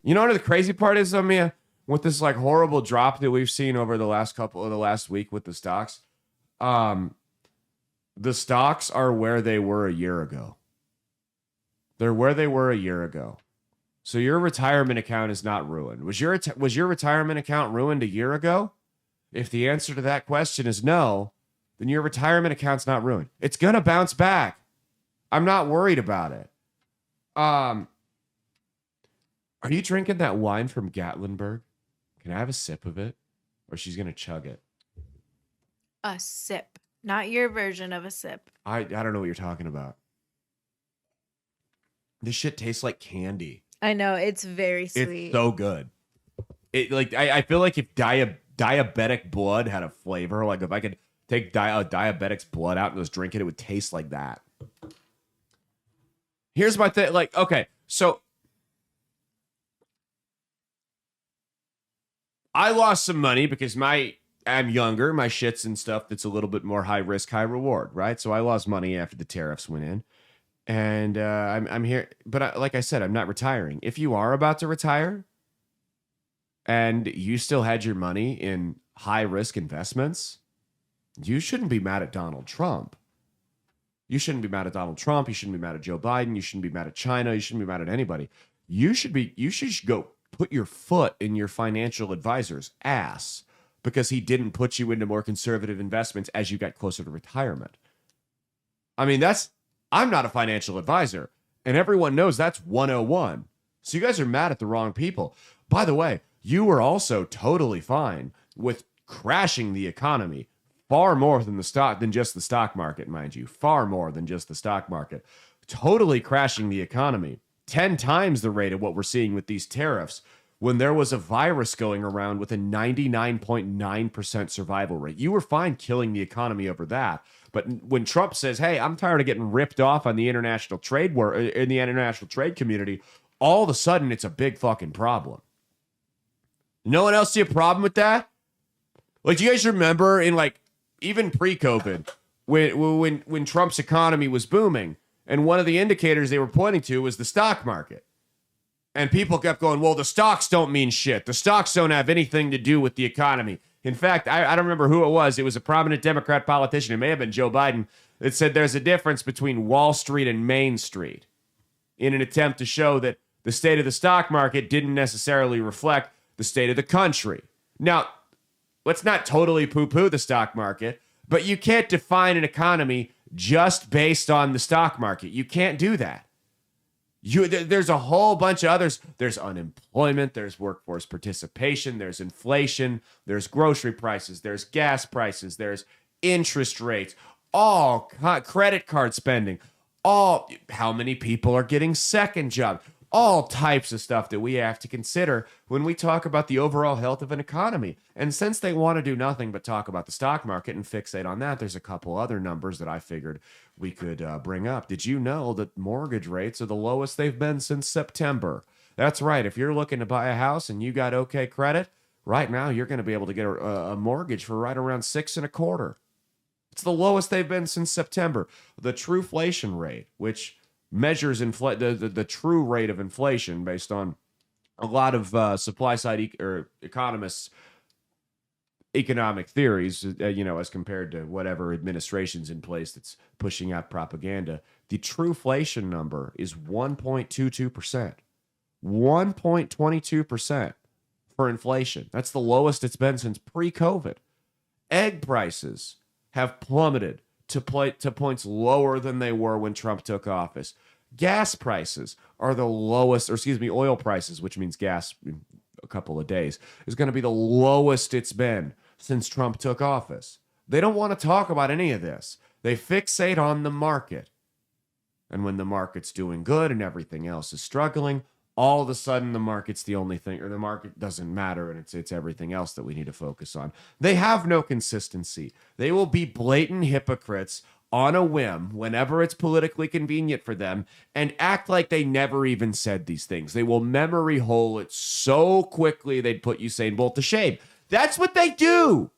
You know what the crazy part is, though, Mia? With this like horrible drop that we've seen over the last week with the stocks, um, the stocks are where they were a year ago. They're where they were a year ago. So your retirement account is not ruined. Was your retirement account ruined a year ago? If the answer to that question is no, then your retirement account's not ruined. It's gonna bounce back. I'm not worried about it. Are you drinking that wine from Gatlinburg? Can I have a sip of it? Or she's gonna chug it. A sip. Not your version of a sip. I don't know what you're talking about. This shit tastes like candy. I know, it's very sweet. It's so good. I feel like if diabetic blood had a flavor, like if I could take a diabetic's blood out and just drink it, it would taste like that. Here's my thing. Like, okay, so I lost some money because I'm younger, my shit's and stuff that's a little bit more high risk, high reward, right? So I lost money after the tariffs went in. And I'm here, but like I said, I'm not retiring. If you are about to retire and you still had your money in high risk investments, you shouldn't be mad at Donald Trump. You shouldn't be mad at Donald Trump. You shouldn't be mad at Joe Biden. You shouldn't be mad at China. You shouldn't be mad at anybody. You should go put your foot in your financial advisor's ass because he didn't put you into more conservative investments as you got closer to retirement. I mean, I'm not a financial advisor, and everyone knows that's 101. So you guys are mad at the wrong people. By the way, you were also totally fine with crashing the economy far more than just the stock market, mind you. Far more than just the stock market. Totally crashing the economy. 10 times the rate of what we're seeing with these tariffs when there was a virus going around with a 99.9% survival rate. You were fine killing the economy over that. But when Trump says, hey, I'm tired of getting ripped off on the international trade in the international trade community, all of a sudden it's a big fucking problem. No one else see a problem with that? Like, do you guys remember in like even pre-COVID when Trump's economy was booming and one of the indicators they were pointing to was the stock market? And people kept going, well, the stocks don't mean shit. The stocks don't have anything to do with the economy. In fact, I don't remember who it was. It was a prominent Democrat politician. It may have been Joe Biden that said there's a difference between Wall Street and Main Street in an attempt to show that the state of the stock market didn't necessarily reflect the state of the country. Now, let's not totally poo-poo the stock market, but you can't define an economy just based on the stock market. You can't do that. There's a whole bunch of others. There's unemployment, there's workforce participation, there's inflation, there's grocery prices, there's gas prices, there's interest rates, all credit card spending, all how many people are getting second jobs, all types of stuff that we have to consider when we talk about the overall health of an economy. And since they want to do nothing but talk about the stock market and fixate on that, there's a couple other numbers that I figured we could bring up. Did you know that mortgage rates are the lowest they've been since September? That's right. If you're looking to buy a house and you got okay credit, right now you're going to be able to get a mortgage for right around 6.25%. It's the lowest they've been since September. The truflation rate, which measures the true rate of inflation based on a lot of supply side economists' economic theories, as compared to whatever administration's in place that's pushing out propaganda. The truflation number is 1.22%. 1.22% for inflation. That's the lowest it's been since pre-COVID. Egg prices have plummeted to points lower than they were when Trump took office. Gas prices are the lowest, oil prices, which means gas in a couple of days, is going to be the lowest it's been since Trump took office. They don't want to talk about any of this. They fixate on the market. And when the market's doing good and everything else is struggling, all of a sudden the market's the only thing, or the market doesn't matter, and it's everything else that we need to focus on. They have no consistency. They will be blatant hypocrites on a whim whenever it's politically convenient for them and act like they never even said these things. They will memory hole it so quickly they'd put Usain Bolt to shame. That's what they do.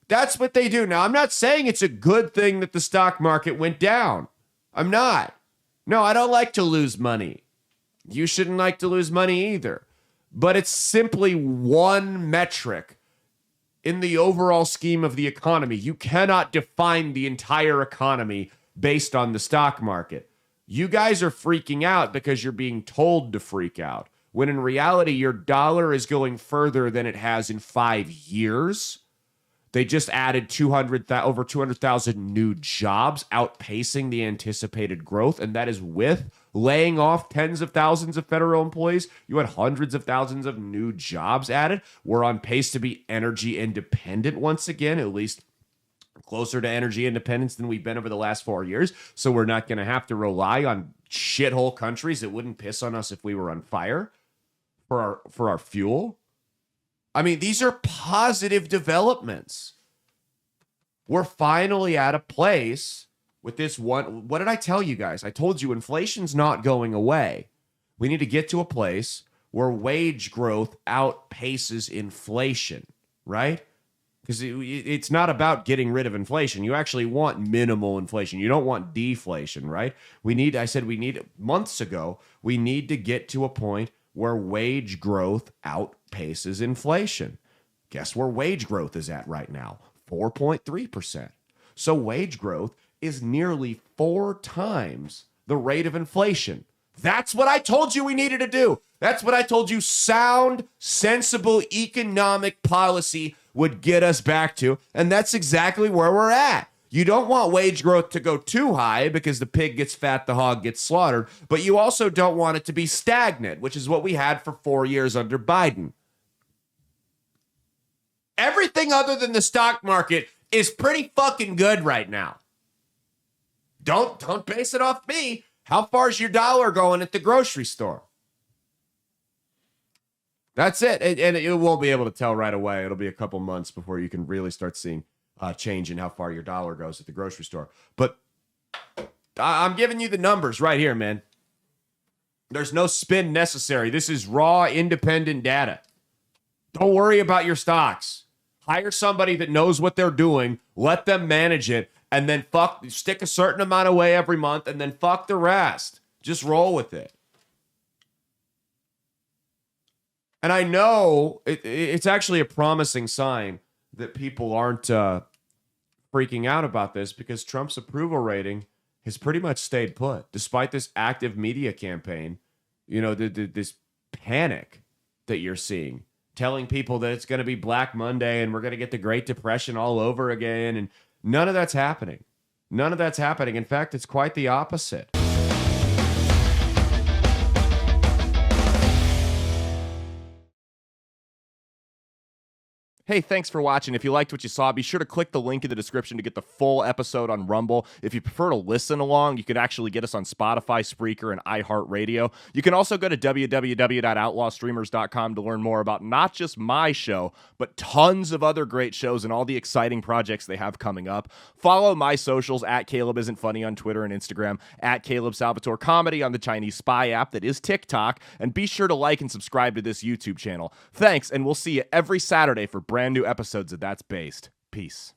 That's what they do. Now, I'm not saying it's a good thing that the stock market went down. I'm not. No, I don't like to lose money. You shouldn't like to lose money either. but it's simply one metric in the overall scheme of the economy. You cannot define the entire economy based on the stock market. You guys are freaking out because you're being told to freak out, when in reality, your dollar is going further than it has in 5 years. They just added over 200,000 new jobs, outpacing the anticipated growth, and that is with laying off tens of thousands of federal employees. You had hundreds of thousands of new jobs added. We're on pace to be energy independent once again, at least closer to energy independence than we've been over the last 4 years. So we're not going to have to rely on shithole countries that wouldn't piss on us if we were on fire for our fuel. I mean, these are positive developments. We're finally at a place with this one. What did I tell you guys? I told you inflation's not going away. We need to get to a place where wage growth outpaces inflation, right? Because it's not about getting rid of inflation. You actually want minimal inflation. You don't want deflation, right? Months ago, we need to get to a point where wage growth outpaces inflation. Guess where wage growth is at right now? 4.3%. So wage growth is nearly 4 times the rate of inflation. That's what I told you we needed to do. That's what I told you sound, sensible economic policy would get us back to. And that's exactly where we're at. You don't want wage growth to go too high because the pig gets fat, the hog gets slaughtered. But you also don't want it to be stagnant, which is what we had for 4 years under Biden. Everything other than the stock market is pretty fucking good right now. Don't base it off me. How far is your dollar going at the grocery store? That's it. And you won't be able to tell right away. It'll be a couple months before you can really start seeing change in how far your dollar goes at the grocery store. But I'm giving you the numbers right here, man. There's no spin necessary. This is raw, independent data. Don't worry about your stocks. Hire somebody that knows what they're doing. Let them manage it. And then stick a certain amount away every month and then fuck the rest. Just roll with it. And I know it's actually a promising sign that people aren't freaking out about this, because Trump's approval rating has pretty much stayed put. Despite this active media campaign, this panic that you're seeing, telling people that it's going to be Black Monday and we're going to get the Great Depression all over again. And none of that's happening. None of that's happening. In fact, it's quite the opposite. Hey, thanks for watching. If you liked what you saw, be sure to click the link in the description to get the full episode on Rumble. If you prefer to listen along, you can actually get us on Spotify, Spreaker, and iHeartRadio. You can also go to www.outlawstreamers.com to learn more about not just my show, but tons of other great shows and all the exciting projects they have coming up. Follow my socials at Caleb Isn't Funny on Twitter and Instagram, at Caleb Salvatore Comedy on the Chinese Spy app that is TikTok, and be sure to like and subscribe to this YouTube channel. Thanks, and we'll see you every Saturday for brand new episodes of That's Based. Peace.